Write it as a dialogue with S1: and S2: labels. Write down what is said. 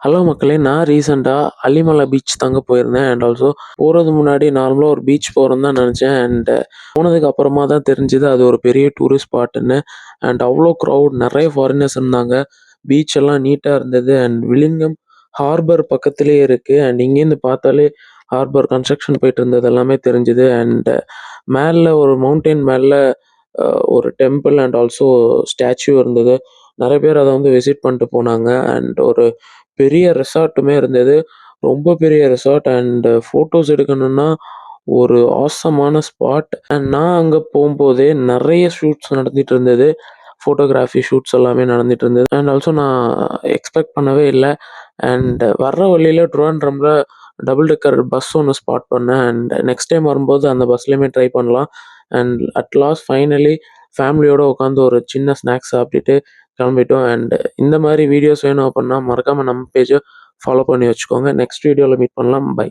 S1: Hello மக்களே! நான் ரீசென்ட்டா அலிமலை பீச் தாங்க போயிருந்தேன். அண்ட் ஆல்சோ போறதுக்கு முன்னாடி நார்மலா ஒரு பீச் போறோம்னு தான் நெனச்சேன். போனதுக்கு அப்புறமா தான் தெரிஞ்சது அது ஒரு பெரிய டூரிஸ்ட் ஸ்பாட்டுன்னு. அவ்ளோ க்ரவுட் நெறைய ஃபாரினர்ஸ் இருந்தாங்க. பீச் எல்லாம் நீட்டா இருந்தது. வில்லிங்கம் ஹார்பர் பக்கத்திலேயே இருக்கு. இங்கேருந்து பார்த்தாலே ஹார்பர் கன்ஸ்ட்ரக்ஷன் போயிட்டு இருந்தது எல்லாமே தெரிஞ்சது. மேல ஒரு மவுண்டைன் மேல அ ஒரு டெம்பிள் அண்ட் ஆல்சோ ஸ்டாச்சு இருந்தது. நெறைய பேர் அத வந்து விசிட் பண்ணிட்டு போனாங்க. ஒரு பெரிய ரெசார்ட்டுமே இருந்தது. ரொம்ப பெரிய ரெசார்ட் ஃபோட்டோஸ் எடுக்கணும்னா ஒரு ஆசமான ஸ்பாட். நான் அங்க போம்போதே நெறைய ஷூட்ஸ் நடந்துட்டு இருந்தது. ஃபோட்டோகிராஃபி ஷூட்ஸ் எல்லாமே நடந்துட்டு இருந்தது. ஆல்சோ நான் எக்ஸ்பெக்ட் பண்ணவே இல்ல. வர்ற வழியில ட்ரிவாண்ட்ரம்ல டபுள் டெக்கர் பஸ் ஒண்ணு ஸ்பாட் பண்ணேன். நெக்ஸ்ட் டைம் வரும்போது அந்த பஸ்லயுமே ட்ரை பண்ணலாம். அட் லாஸ்ட் ஃபைனலி ஃபேமிலியோட உட்காந்து ஒரு சின்ன ஸ்நாக்ஸ் சாப்பிட்டுட்டு கிளம்பிட்டோம். இந்த மாரி வீடியோஸ் வேணும் அப்புட்ன்னா மறக்காம நம்ம பேஜ ஃபாலோ பண்ணி வச்சுக்கோங்க. நெக்ஸ்ட் வீடியோல மீட் பண்ணலாம். பை.